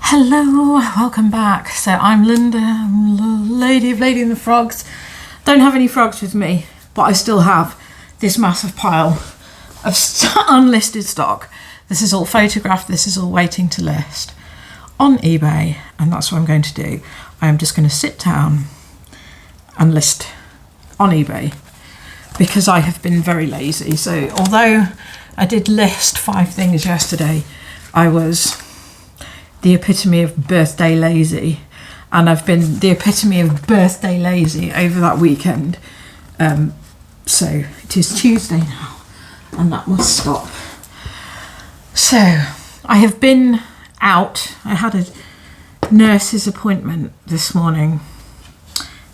Hello, welcome back. So I'm Linda, I'm the Lady of Lady and the Frogs. Don't have any frogs with me, but I still have this massive pile of unlisted stock. This is all photographed, this is all waiting to list on eBay, and that's what I'm going to do. I am just going to sit down and list on eBay because I have been very lazy. So although I did list 5 things yesterday, I was the epitome of birthday lazy, and I've been the epitome of birthday lazy over that weekend. So it is Tuesday now, and that must stop. So I have been out. I had a nurse's appointment this morning,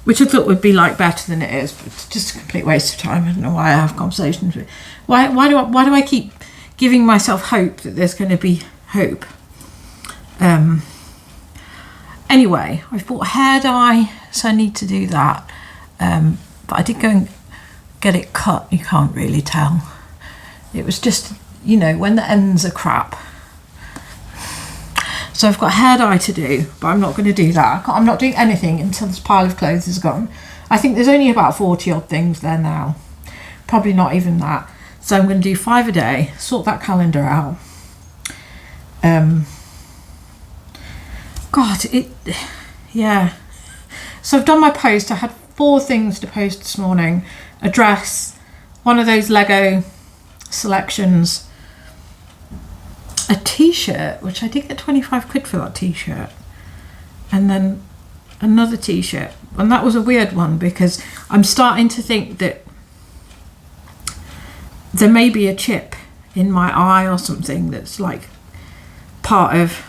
which I thought would be like better than it is, but it's just a complete waste of time. I don't know why I have conversations with. Why do I keep giving myself hope that there's going to be hope? Anyway, I've bought hair dye, so I need to do that. But I did go and get it cut. You can't really tell. It was just, you know, when the ends are crap. So I've got hair dye to do, but I'm not going to do that. I'm not doing anything until this pile of clothes is gone. I think there's only about 40 odd things there now. Probably not even that. So I'm going to do 5 a day, sort that calendar out. Yeah. So I've done my post. I had 4 things to post this morning. A dress, one of those Lego selections, a t-shirt, which I did get 25 quid for that t-shirt, and then another t-shirt. And that was a weird one because I'm starting to think that there may be a chip in my eye or something that's like part of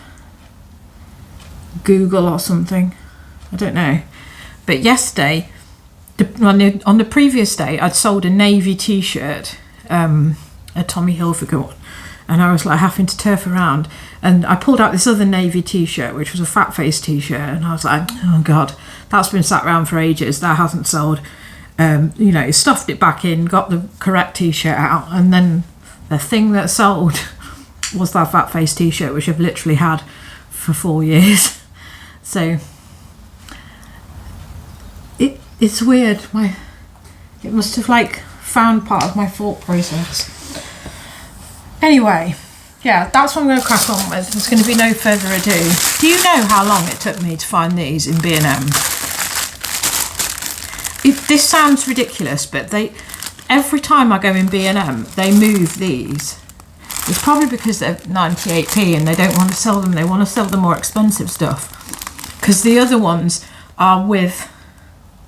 Google or something. I don't know. But yesterday, on the previous day, I'd sold a navy t-shirt, a Tommy Hilfiger one, and I was like having to turf around, and I pulled out this other navy t-shirt, which was a fat face t-shirt, and I was like, oh god, that's been sat around for ages, that hasn't sold. Stuffed it back in, got the correct t-shirt out, and then the thing that sold was that fat face t-shirt, which I've literally had for 4 years. So it's weird. It must have like found part of my thought process. Anyway, yeah, that's what I'm going to crack on with. There's going to be no further ado. Do you know how long it took me to find these in B&M? This sounds ridiculous, but every time I go in B&M, they move these. It's probably because they're 98p and they don't want to sell them. They want to sell the more expensive stuff, because the other ones are with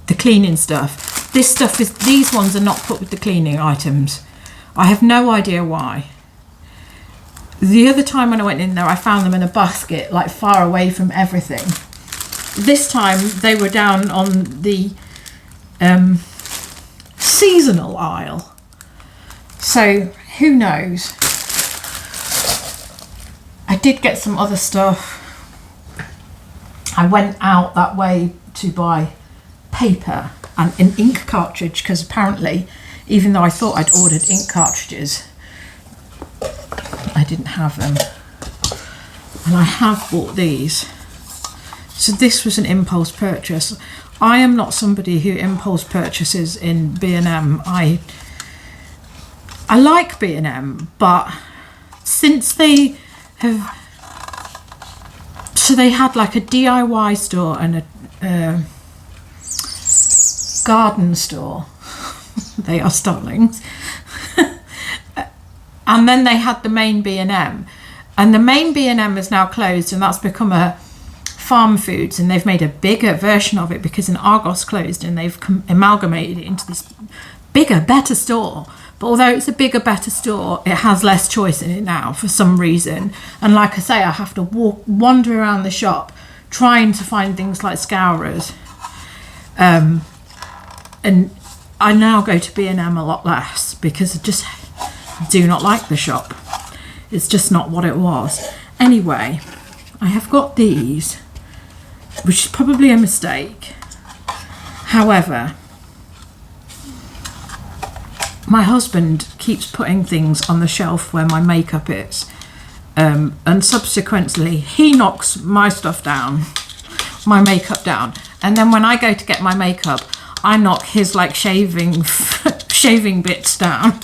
the cleaning stuff. These ones are not put with the cleaning items. I have no idea why. The other time when I went in there, I found them in a basket, like far away from everything. This time they were down on the seasonal aisle. So who knows? I did get some other stuff. I went out that way to buy paper and an ink cartridge, because apparently, even though I thought I'd ordered ink cartridges, I didn't have them. And I have bought these. So this was an impulse purchase. I am not somebody who impulse purchases in B&M. I like B&M, but since they have... So they had like a DIY store and a garden store. They are starlings. And then they had the main B&M. And the main B&M is now closed, and that's become a Farm Foods, and they've made a bigger version of it because an Argos closed, and they've amalgamated it into this bigger, better store. But although it's a bigger, better store, it has less choice in it now for some reason. And like I say, I have to wander around the shop trying to find things like scourers. And I now go to B&M a lot less because I just do not like the shop. It's just not what it was. Anyway, I have got these, which is probably a mistake. However, my husband keeps putting things on the shelf where my makeup is, and subsequently he knocks my stuff down, my makeup down, and then when I go to get my makeup, I knock his like shaving bits down.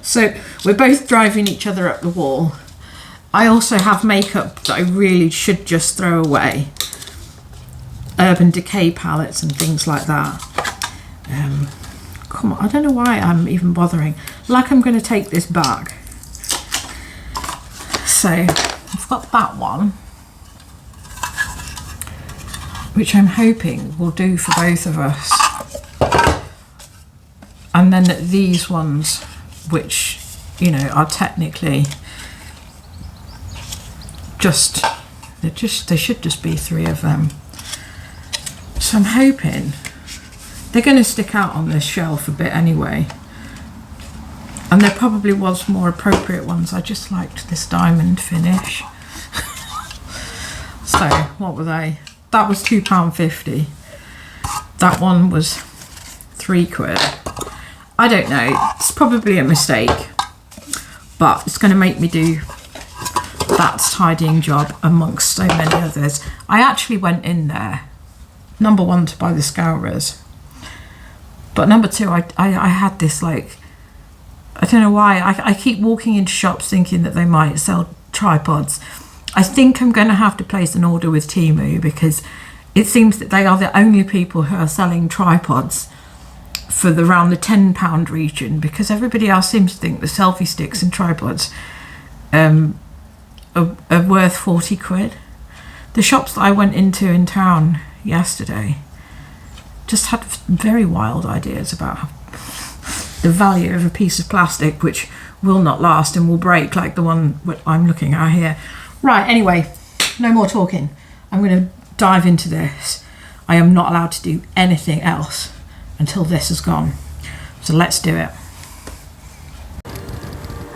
So we're both driving each other up the wall. I also have makeup that I really should just throw away. Urban Decay palettes and things like that. Come on, I don't know why I'm even bothering. Like I'm going to take this back. So I've got that one, which I'm hoping will do for both of us. And then these ones, which, you know, are technically there should just be 3 of them. So I'm hoping they're going to stick out on this shelf a bit anyway. And there probably was more appropriate ones. I just liked this diamond finish. So what were they? That was £2.50. That one was £3. I don't know. It's probably a mistake, but it's going to make me do that tidying job amongst so many others. I actually went in there, number 1, to buy the scourers, but number 2, I had this, like, I don't know why, I keep walking into shops thinking that they might sell tripods. I think I'm going to have to place an order with Temu, because it seems that they are the only people who are selling tripods for around the £10 region, because everybody else seems to think the selfie sticks and tripods are worth £40. The shops that I went into in town yesterday just had very wild ideas about the value of a piece of plastic which will not last and will break, like the one I'm looking at here. Right, anyway, no more talking. I'm going to dive into this. I am not allowed to do anything else until this is gone. So let's do it.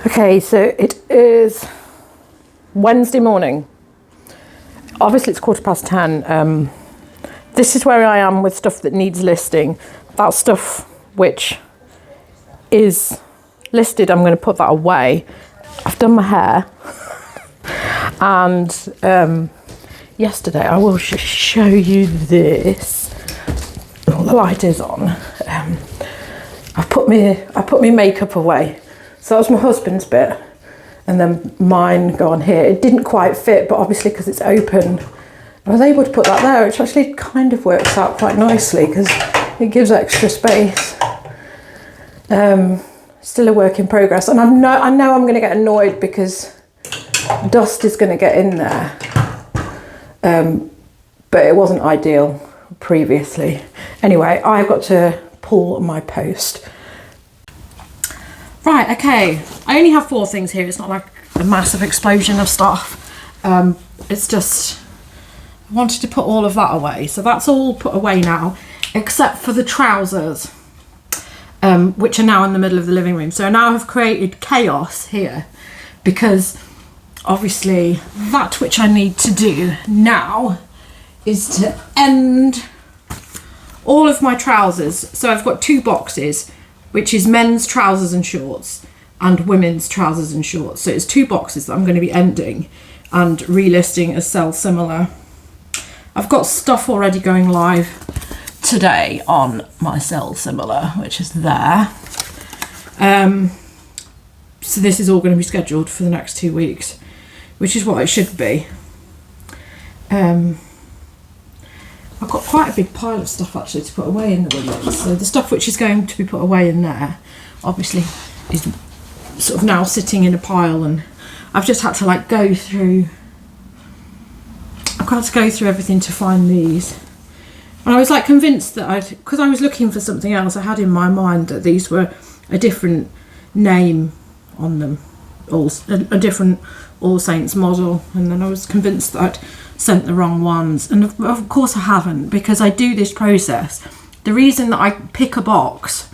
Okay, so it is Wednesday morning. Obviously it's 10:15. This is where I am with stuff that needs listing. That stuff which is listed, I'm going to put that away. I've done my hair. And yesterday, I will just show you this. Oh, the light is on. I put my makeup away. So that was my husband's bit, and then mine go on here. It didn't quite fit, but obviously because it's open, I was able to put that there, which actually kind of works out quite nicely because it gives extra space. Still a work in progress, and I know I'm going to get annoyed because dust is going to get in there, but it wasn't ideal previously. Anyway, I've got to pull my post. Right, okay, I only have 4 things here. It's not like a massive explosion of stuff. It's just, I wanted to put all of that away, so that's all put away now, except for the trousers, which are now in the middle of the living room. So now I've created chaos here because obviously that which I need to do now is to end all of my trousers. So I've got 2 boxes, which is men's trousers and shorts and women's trousers and shorts. So it's 2 boxes that I'm going to be ending and relisting as sell similar. I've got stuff already going live today on my sell similar, which is there. So this is all going to be scheduled for the next 2 weeks, which is what it should be. I've got quite a big pile of stuff actually to put away in the windows. So the stuff which is going to be put away in there, obviously, is sort of now sitting in a pile, and I've just had to like go through. I've got to go through everything to find these. And I was like convinced that because I was looking for something else, I had in my mind that these were a different name on them, a different All Saints model, and then I was convinced that I'd sent the wrong ones, and of course I haven't, because I do this process. The reason that I pick a box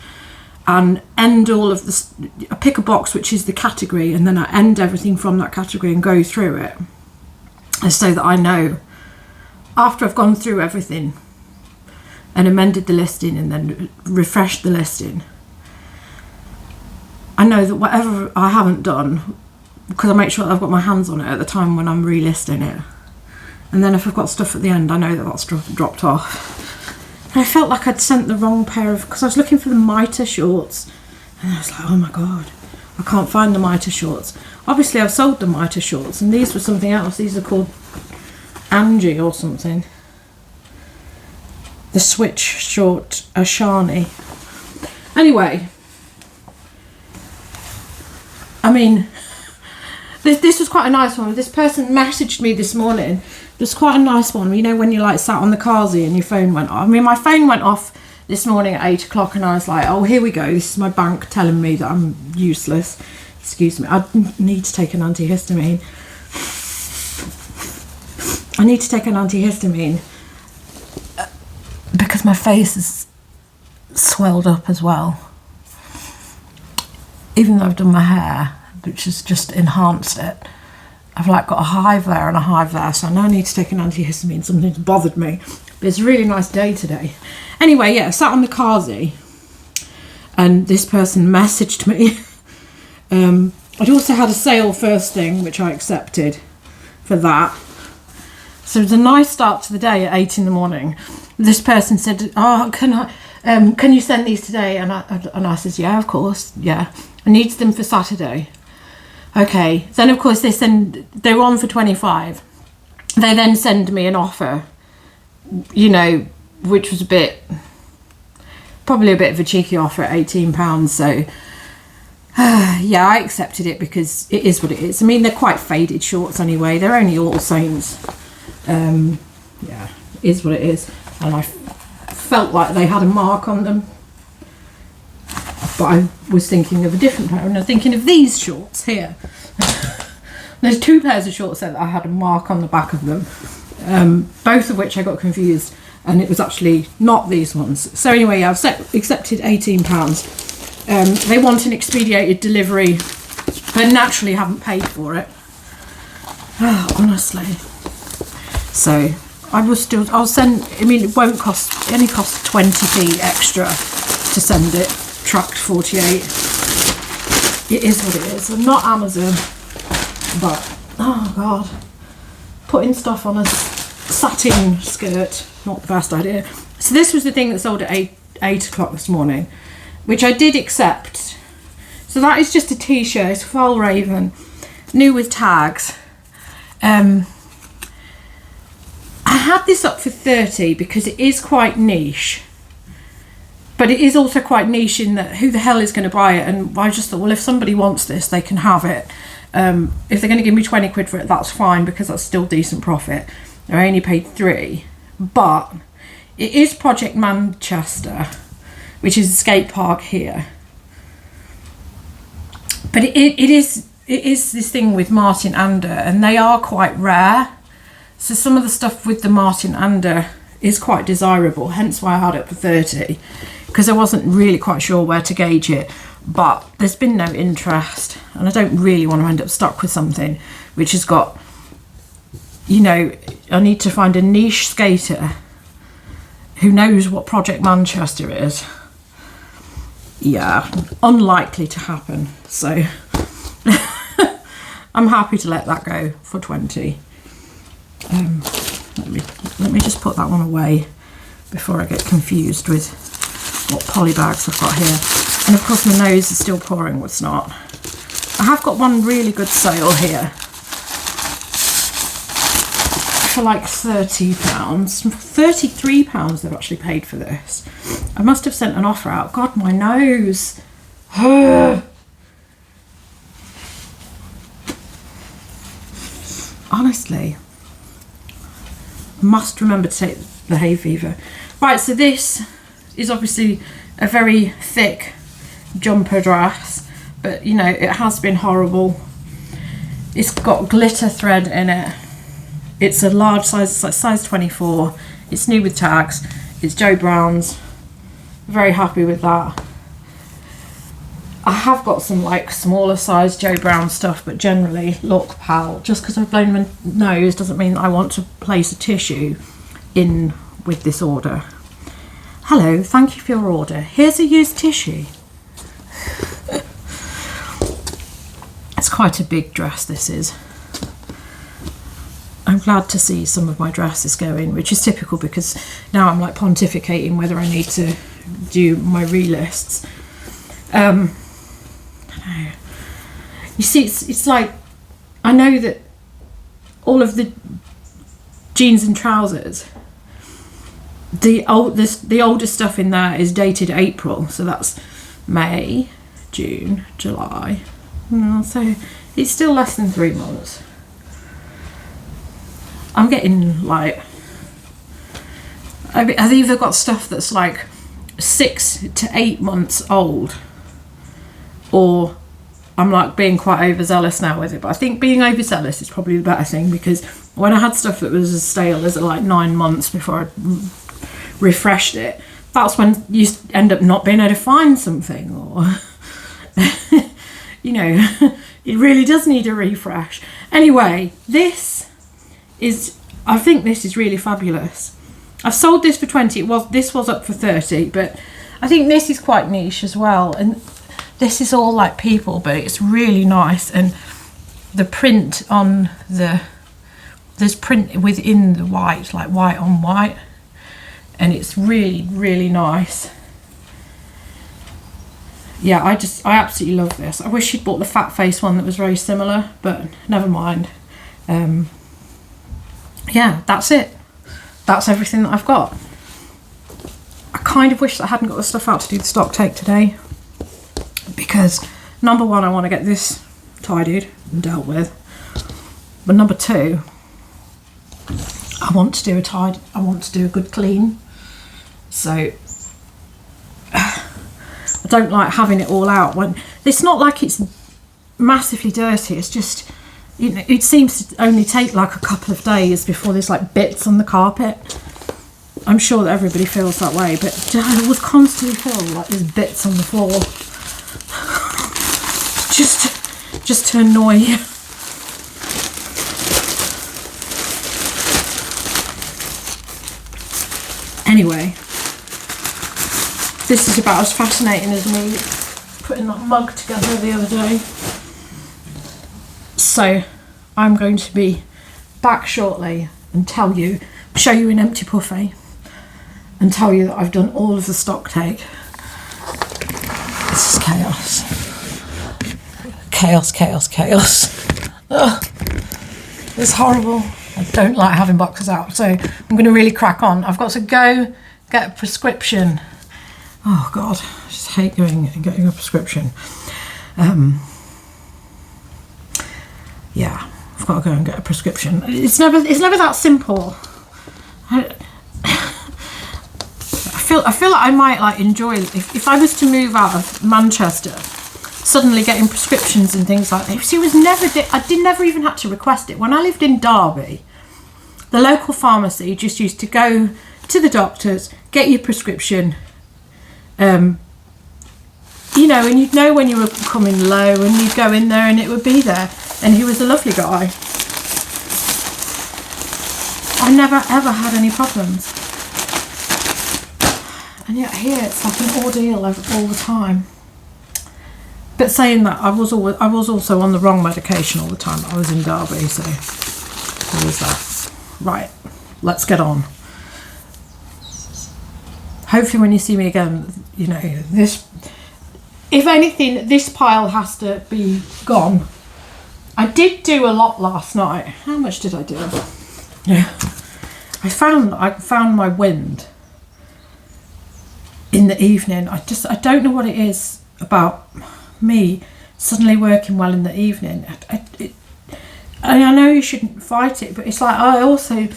and end all of this, I pick a box which is the category, and then I end everything from that category and go through it, is so that I know after I've gone through everything and amended the listing and then refreshed the listing, I know that whatever I haven't done because I make sure that I've got my hands on it at the time when I'm relisting it. And then if I've got stuff at the end, I know that that's dropped off. And I felt like I'd sent the wrong pair of, because I was looking for the mitre shorts, and I was like, oh my god, I can't find the mitre shorts. Obviously I've sold the mitre shorts, and these were something else. These are called Angie or something. The switch short Ashani. Anyway, I mean, this was quite a nice one. This person messaged me this morning. It was quite a nice one. You know when you like sat on the carsy and your phone went off. I mean, my phone went off this morning at 8 o'clock, and I was like, oh, here we go. This is my bank telling me that I'm useless. Excuse me. I need to take an antihistamine. I need to take an antihistamine because my face is swelled up as well. Even though I've done my hair, which has just enhanced it, I've like got a hive there and a hive there, so I now need to take an antihistamine. Something's bothered me. But it's a really nice day today. Anyway, yeah, I sat on the carsy and this person messaged me. I'd also had a sale first thing, which I accepted for that. So it was a nice start to the day at 8 in the morning. This person said, oh, can you send these today? And I said, yeah, of course, yeah. I need them for Saturday. Okay. Then of course they're on for 25. They then send me an offer, you know, which was probably a bit of a cheeky offer at £18. So yeah, I accepted it because it is what it is. I mean, they're quite faded shorts anyway. They're only All Saints. Yeah, it is what it is. And I felt like they had a mark on them. But I was thinking of a different pair, and I was thinking of these shorts here. There's two pairs of shorts there that I had a mark on the back of them, both of which I got confused, and it was actually not these ones. So anyway, I've accepted £18. They want an expedited delivery, but naturally haven't paid for it. Oh, honestly. So I'll send. I mean, it only costs 20p extra to send it. Tracked 48. It is what it is. I'm not Amazon, but oh god, putting stuff on a satin skirt, not the best idea. So this was the thing that sold at 8 o'clock this morning, which I did accept. So that is just a t-shirt. It's Fall Raven, new with tags. I had this up for 30 because it is quite niche. But it is also quite niche in that who the hell is going to buy it? And I just thought, well, if somebody wants this, they can have it. If they're going to give me 20 quid for it, that's fine, because that's still decent profit. I only paid 3. But it is Project Manchester, which is a skate park here. But it is this thing with Martin Ander, and they are quite rare. So some of the stuff with the Martin Ander is quite desirable, hence why I had it for 30. Because I wasn't really quite sure where to gauge it, but there's been no interest, and I don't really want to end up stuck with something which has got, you know, I need to find a niche skater who knows what Project Manchester is. Yeah, unlikely to happen, so I'm happy to let that go for 20. Let me just put that one away before I get confused with what poly bags I've got here. And of course my nose is still pouring with snot. I have got one really good sale here for like £30. £33 they've actually paid for this. I must have sent an offer out. God, my nose. Honestly, must remember to take the hay fever. Right, so this is obviously a very thick jumper dress, but you know, it has been horrible. It's got glitter thread in it. It's a large size, it's like size 24. It's new with tags. It's Joe Brown's. Very happy with that. I have got some like smaller size Joe Brown stuff, but generally, look pal, just because I've blown my nose doesn't mean I want to place a tissue in with this order. Hello, thank you for your order. Here's a used tissue. It's quite a big dress, this is. I'm glad to see some of my dresses go in, which is typical because now I'm like pontificating whether I need to do my relists. I don't know. You see, it's like, I know that all of the jeans and trousers, the older stuff in there is dated April, so that's May, June, July. So it's still less than 3 months. I'm getting like, I've either got stuff that's like 6 to 8 months old, or I'm like being quite overzealous now with it. But I think being overzealous is probably the better thing, because when I had stuff that was as stale as like 9 months before I refreshed it, that's when you end up not being able to find something, or you know, it really does need a refresh. Anyway, I think this is really fabulous. I've sold this for 20. This was up for 30, but I think this is quite niche as well. And this is all like people, but it's really nice. And the print on there's print within the white, like white on white, and it's really, really nice. Yeah, I absolutely love this. I wish she'd bought the fat face one that was very similar, but never mind. Yeah, that's it. That's everything that I've got. I kind of wish that I hadn't got the stuff out to do the stock take today, because number one, I want to get this tidied and dealt with, but number two, I want to do a good clean. So I don't like having it all out when it's not like it's massively dirty. It's just, you know, it seems to only take like a couple of days before there's like bits on the carpet. I'm sure that everybody feels that way, but I always constantly feel like there's bits on the floor. just to annoy you. Anyway, this is about as fascinating as me putting that mug together the other day. So I'm going to be back shortly and show you an empty buffet and tell you that I've done all of the stock take. This is chaos. Chaos, chaos, chaos. Ugh. It's horrible. I don't like having boxes out, so I'm going to really crack on. I've got to go get a prescription. Oh God, I just hate going and getting a prescription. Yeah, I've got to go and get a prescription. It's never that simple. I feel like I might like enjoy it if I was to move out of Manchester. Suddenly getting prescriptions and things like that. See, I never even had to request it. When I lived in Derby, the local pharmacy just used to go to the doctors, get your prescription, you know, and you'd know when you were coming low, and you'd go in there and it would be there. And he was a lovely guy. I never ever had any problems. And yet here it's like an ordeal all the time. But saying that, I was also on the wrong medication all the time. I was in Derby, so there was that. Right, let's get on. Hopefully when you see me again, you know, this, if anything, this pile has to be gone. I did do a lot last night. How much did I do? Yeah, I found my wind in the evening. I don't know what it is about me suddenly working well in the evening. I know you shouldn't fight it, but it's like I also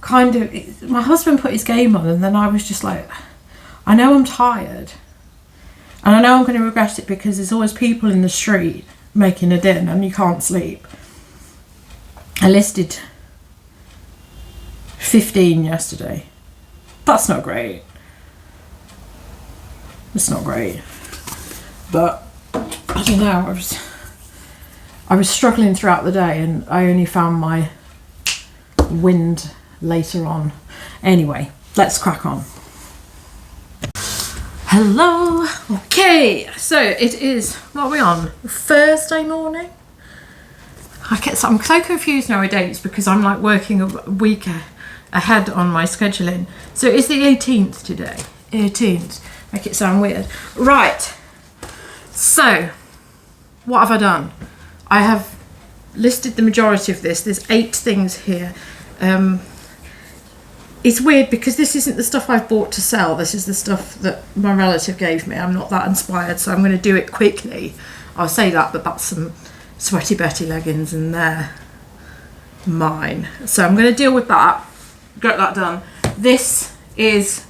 kind of, my husband put his game on, and then I was just like, I know I'm tired, and I know I'm going to regret it, because there's always people in the street making a din and you can't sleep. I listed 15 yesterday. That's not great. It's not great, but I don't know, I was struggling throughout the day, and I only found my wind later on. Anyway, let's crack on. Hello. Okay, so it is, what are we on? Thursday morning? I'm so confused nowadays because I'm like working a week ahead on my scheduling. So it's the 18th today. 18th. Make it sound weird. Right. So what have I done? I have listed the majority of this. There's 8 things here. It's weird because this isn't the stuff I've bought to sell. This is the stuff that my relative gave me. I'm not that inspired, so I'm going to do it quickly. I'll say that, but that's some Sweaty Betty leggings and they're mine. So I'm going to deal with that. Get that done. This is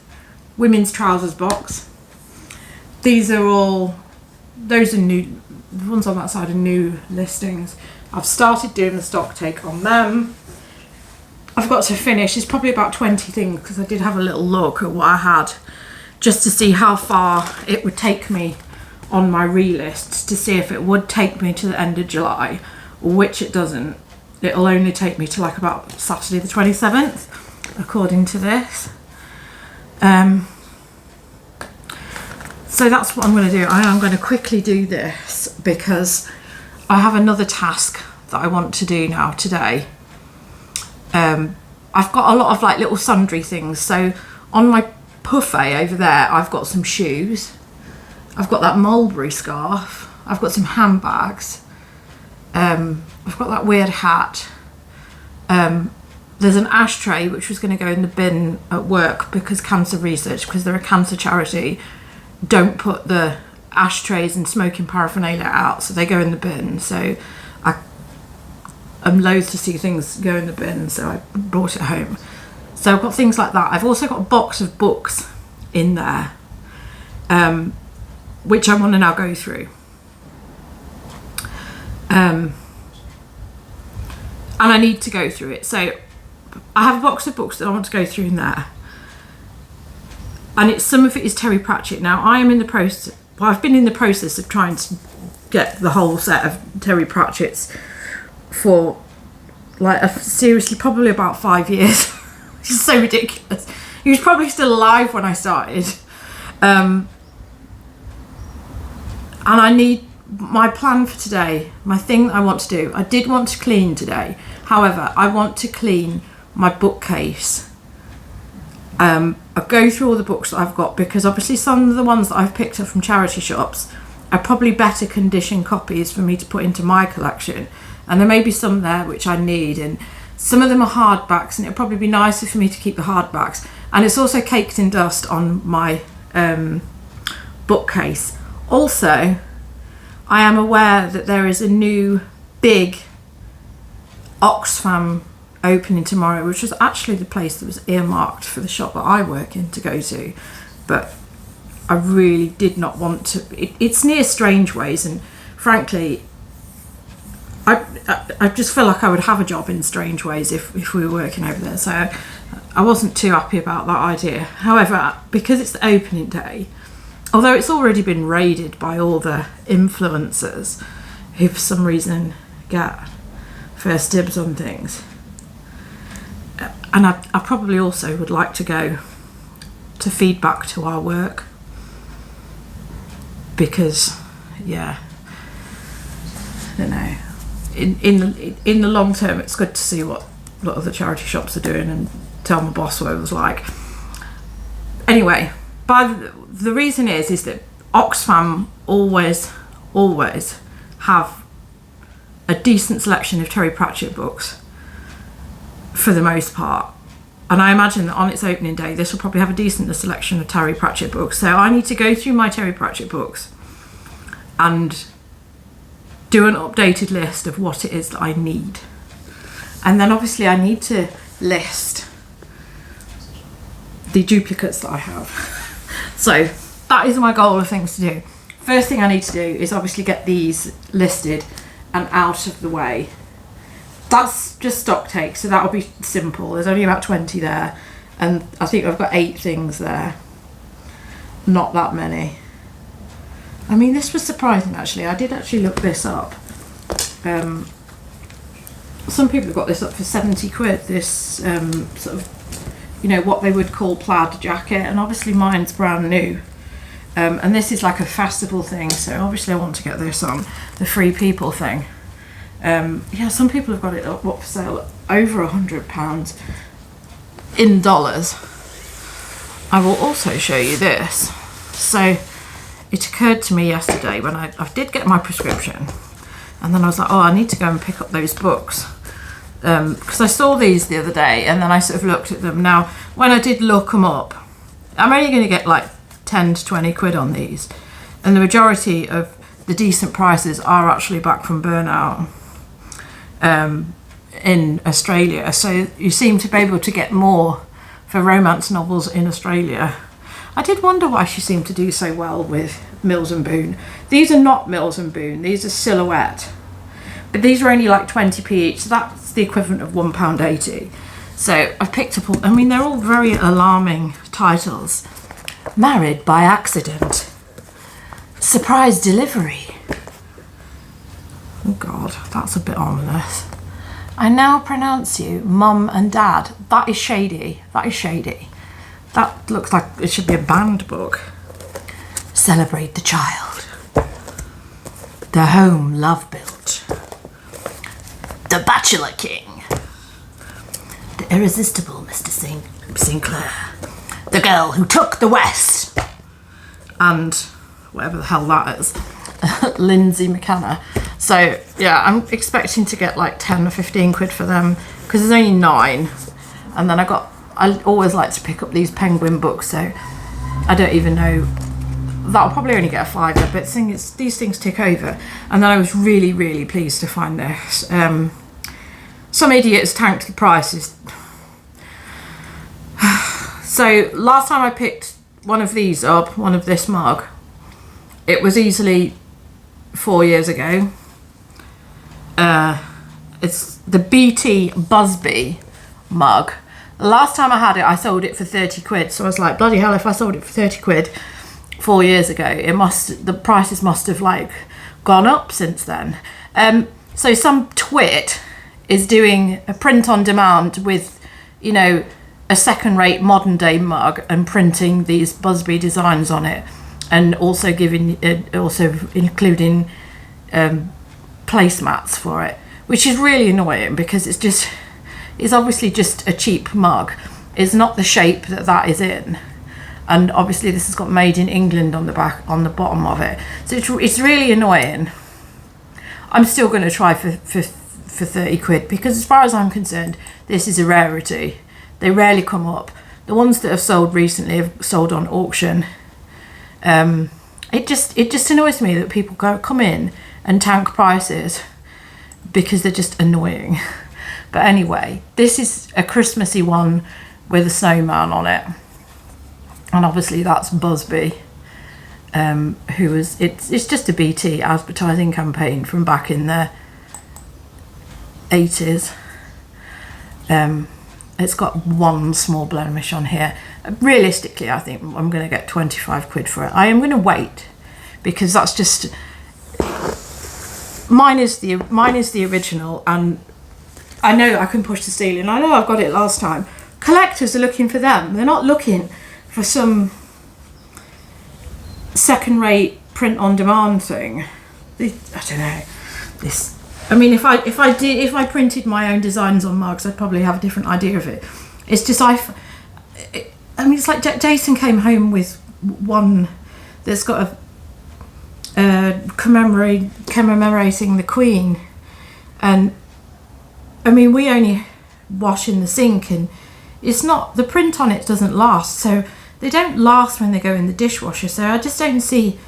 women's trousers box. These are all, those are new, the ones on that side are new listings. I've started doing the stock take on them. I've got to finish, it's probably about 20 things because I did have a little look at what I had just to see how far it would take me on my relists, to see if it would take me to the end of July, which it doesn't. It'll only take me to like about Saturday the 27th, according to this. So that's what I'm going to do. I am going to quickly do this because I have another task that I want to do now today. I've got a lot of like little sundry things. So on my buffet over there, I've got some shoes. I've got that mulberry scarf. I've got some handbags. I've got that weird hat. There's an ashtray which was going to go in the bin at work because cancer research, because they're a cancer charity, don't put the ashtrays and smoking paraphernalia out, so they go in the bin. So I'm loath to see things go in the bin, so I brought it home. So I've got things like that. I've also got a box of books in there, which I want to now go through. And I need to go through it. So I have a box of books that I want to go through in there. And some of it is Terry Pratchett. Now I am in the process, well, I've been in the process of trying to get the whole set of Terry Pratchett's for like seriously probably about 5 years. Which is so ridiculous. He was probably still alive when I started. And I need, my plan for today, my thing that I want to do, I did want to clean today. However, I want to clean my bookcase. I go through all the books that I've got because obviously some of the ones that I've picked up from charity shops are probably better condition copies for me to put into my collection. And there may be some there which I need, and some of them are hardbacks, and it'll probably be nicer for me to keep the hardbacks. And it's also caked in dust on my bookcase. Also, I am aware that there is a new big Oxfam opening tomorrow, which was actually the place that was earmarked for the shop that I work in to go to. But I really did not want to. It's near Strangeways, and frankly, I just feel like I would have a job in Strangeways if we were working over there. So I wasn't too happy about that idea. However, because it's the opening day, although it's already been raided by all the influencers who for some reason get first dibs on things, and I probably also would like to go to feedback to our work because, yeah, I don't know. In the long term, it's good to see what other charity shops are doing and tell my boss what it was like. Anyway, the reason is that Oxfam always have a decent selection of Terry Pratchett books for the most part. And I imagine that on its opening day, this will probably have a decent selection of Terry Pratchett books. So I need to go through my Terry Pratchett books and do an updated list of what it is that I need. And then obviously I need to list the duplicates that I have. So that is my goal of things to do. First thing I need to do is obviously get these listed and out of the way. That's just stock take, so that'll be simple. There's only about 20 there, and I think I've got 8 things there. Not that many. I mean, this was surprising actually. I did actually look this up. Some people have got this up for 70 quid, this sort of, you know, what they would call plaid jacket, and obviously mine's brand new. And this is like a festival thing, so obviously I want to get this on, the Free People thing. Yeah, some people have got it up for sale over £100 in dollars. I will also show you this. So it occurred to me yesterday when I did get my prescription, and then I was like, oh, I need to go and pick up those books, because I saw these the other day, and then I sort of looked at them. Now, when I did look them up, I'm only going to get like 10 to 20 quid on these, and the majority of the decent prices are actually back from Burnout in Australia. So you seem to be able to get more for romance novels in Australia. I did wonder why she seemed to do so well with Mills and Boon. These are not Mills and Boon, these are Silhouette, but these are only like 20p each, so that's the equivalent of £1.80. So I picked up all, I mean, they're all very alarming titles. Married by Accident, Surprise Delivery. Oh God, that's a bit ominous. I now pronounce you Mum and Dad. That is shady. That is shady. That looks like it should be a banned book. Celebrate the Child. The Home Love Built. The Bachelor King. The Irresistible Mr. Sinclair. The Girl Who Took the West. And whatever the hell that is. Lindsay McKenna. So yeah, I'm expecting to get like 10 or 15 quid for them, because there's only 9. And then I always like to pick up these Penguin books, so I don't even know, that'll probably only get a £5, but these things tick over. And then I was really, really pleased to find this. Some idiots tanked the prices. So last time I picked one of these up, one of this mug, it was easily 4 years ago. It's the BT Busby mug. The last time I had it, I sold it for 30 quid. So I was like, bloody hell, if I sold it for 30 quid 4 years ago, the prices must have like gone up since then. So some twit is doing a print on demand with, you know, a second-rate modern day mug and printing these Busby designs on it, and also including placemats for it, which is really annoying because it's obviously just a cheap mug. It's not the shape that is in, and obviously this has got made in England on the back, on the bottom of it, so it's really annoying. I'm still going to try for 30 quid, because as far as I'm concerned, this is a rarity. They rarely come up. The ones that have sold recently have sold on auction. It just annoys me that people come in and tank prices because they're just annoying. But anyway, this is a Christmassy one with a snowman on it, and obviously that's Busby, who was it's just a BT advertising campaign from back in the 80s. It's got one small blemish on here. Realistically, I think I'm going to get 25 quid for it. I am going to wait, because that's just, mine is the original, and I know I can push the ceiling. I know I've got it last time. Collectors are looking for them. They're not looking for some second-rate print-on-demand thing. I don't know. This. I mean, if I printed my own designs on mugs, I'd probably have a different idea of it. It's just I mean, it's like Jason came home with one that's got a commemorating the Queen, and I mean, we only wash in the sink, and it's not, the print on it doesn't last, so they don't last when they go in the dishwasher. So I just don't see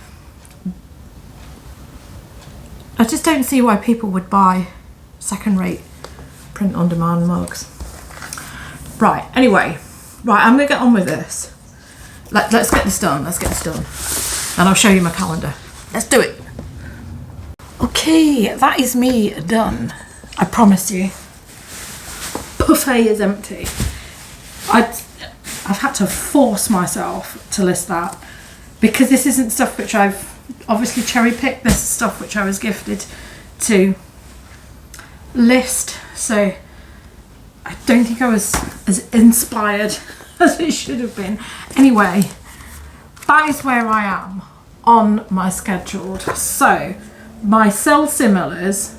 why people would buy second-rate print-on-demand mugs. Right, anyway, right, I'm going to get on with this. Let's get this done, and I'll show you my calendar. Let's do it. Okay, that is me done. I promise you. Buffet is empty. I've had to force myself to list that, because this isn't stuff which I've obviously cherry-picked. This is stuff which I was gifted to list, so I don't think I was as inspired as it should have been. Anyway, that is where I am on my schedule. So my sell similars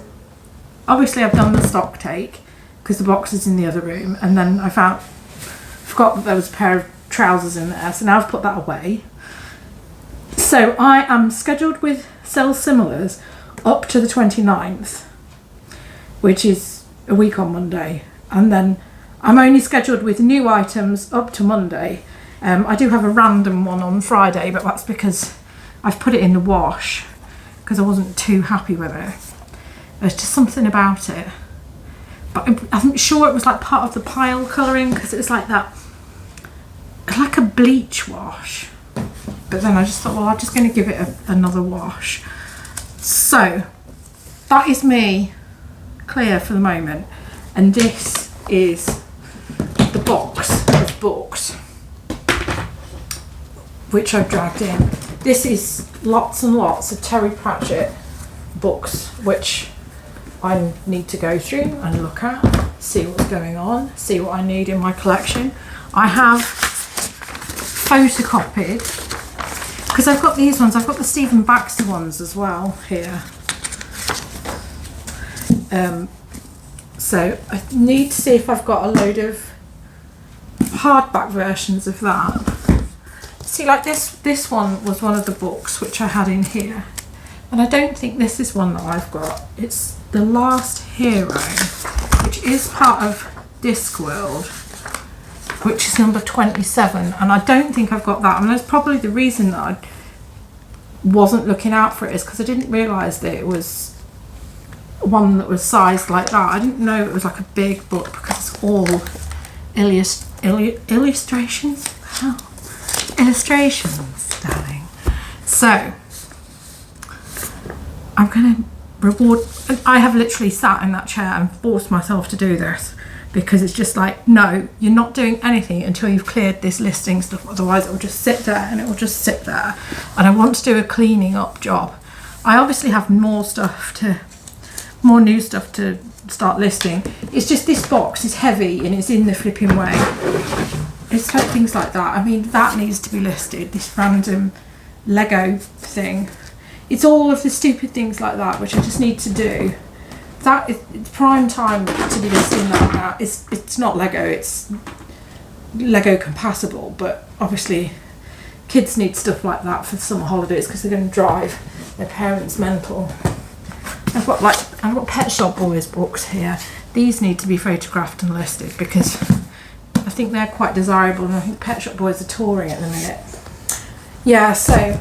obviously I've done the stock take because the box is in the other room, and then I forgot that there was a pair of trousers in there, so now I've put that away. So I am scheduled with Sell Similars up to the 29th, which is a week on Monday, and then I'm only scheduled with new items up to Monday. I do have a random one on Friday, but that's because I've put it in the wash because I wasn't too happy with it. There's just something about it. But I'm sure it was like part of the pile colouring, because it was like that, like a bleach wash. But then I just thought, well, I'm just going to give it another wash. So that is me clear for the moment. And this is the box of books which I've dragged in. This is lots and lots of Terry Pratchett books which I need to go through and look at, see what's going on, see what I need in my collection. I have photocopied, because I've got these ones, I've got the Stephen Baxter ones as well here. So I need to see if I've got a load of hardback versions of that. See, like this one was one of the books which I had in here, and I don't think this is one that I've got. It's The Last Hero, which is part of Discworld, which is number 27, and I don't think I've got that. And that's probably the reason that I wasn't looking out for it, is because I didn't realise that it was one that was sized like that. I didn't know it was like a big book, because it's all illustrations. Oh, illustrations, darling. So I'm going to reward. I have literally sat in that chair and forced myself to do this, because it's just like, no, you're not doing anything until you've cleared this listing stuff, otherwise it will just sit there and it will just sit there. And I want to do a cleaning up job. I obviously have more new stuff to start listing. It's just this box is heavy and it's in the flipping way. It's like things like that. I mean, that needs to be listed, this random Lego thing. It's all of the stupid things like that which I just need to do. That is, it's prime time to be listing like that. It's not Lego, it's Lego compatible, but obviously kids need stuff like that for summer holidays because they're going to drive their parents mental. I've got Pet Shop Boys books here. These need to be photographed and listed because I think they're quite desirable, and I think Pet Shop Boys are touring at the minute. Yeah, so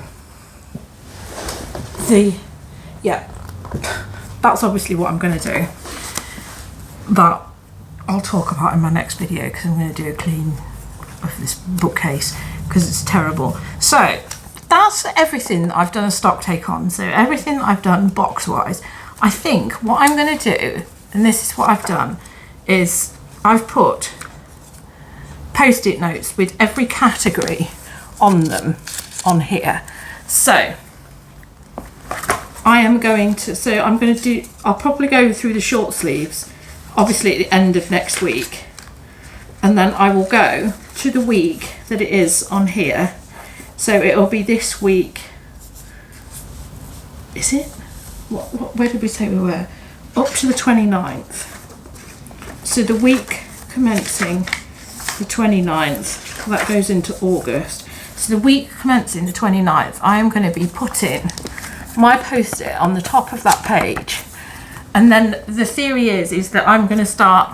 that's obviously what I'm going to do. That I'll talk about in my next video, because I'm going to do a clean of this bookcase because it's terrible. So that's everything that I've done a stock take on. So everything that I've done box wise. I think what I'm going to do, and this is what I've done, is I've put post-it notes with every category on them on here. So I'm going to I'll probably go through the short sleeves obviously at the end of next week, and then I will go to the week that it is on here. So it'll be this week, is it? Where did we say we were? Up to the 29th. So the week commencing the 29th, that goes into August. So the week commencing the 29th, I am going to be putting my post-it on the top of that page. And then the theory is that I'm going to start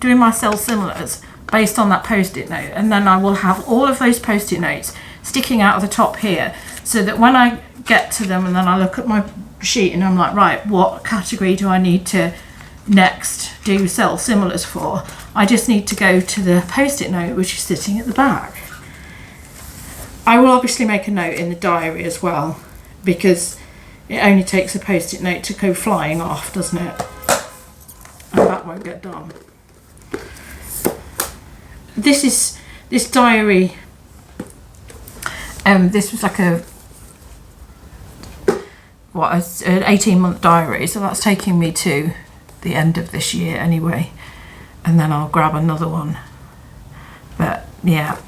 doing my Sell Similars based on that post-it note. And then I will have all of those post-it notes sticking out of the top here, so that when I get to them and then I look at my sheet and I'm like, right, what category do I need to next do Sell Similars for? I just need to go to the post-it note which is sitting at the back. I will obviously make a note in the diary as well, because it only takes a post-it note to go flying off, doesn't it? And that won't get done. This diary, this was like an 18-month diary, so that's taking me to the end of this year anyway, and then I'll grab another one. But yeah,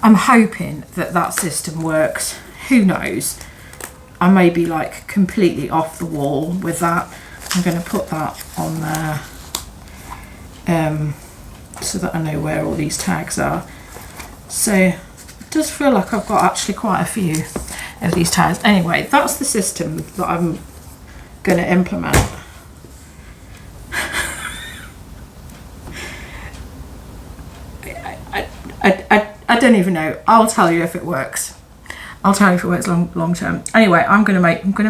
I'm hoping that system works. Who knows? I may be like completely off the wall with that. I'm going to put that on there so that I know where all these tags are. So it does feel like I've got actually quite a few of these tags. Anyway, that's the system that I'm going to implement. I don't even know. I'll tell you if it works. I'll tell you if it works long term. Anyway, I'm gonna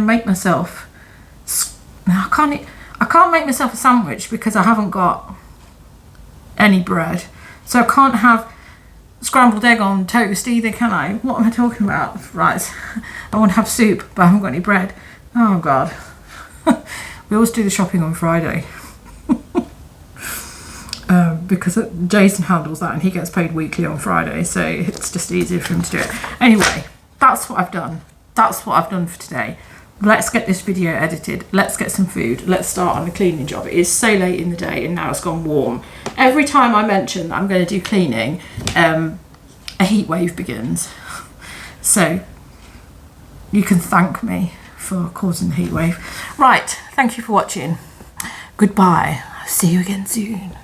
make myself. I can't make myself a sandwich because I haven't got any bread, so I can't have scrambled egg on toast either, can I? What am I talking about? Right, I want to have soup, but I haven't got any bread. Oh God. We always do the shopping on Friday. Because Jason handles that and he gets paid weekly on Friday, so it's just easier for him to do it. Anyway, that's what I've done. That's what I've done for today. Let's get this video edited. Let's get some food. Let's start on the cleaning job. It is so late in the day and now it's gone warm. Every time I mention that I'm going to do cleaning, a heat wave begins. So you can thank me for causing the heat wave. Right, thank you for watching. Goodbye. See you again soon.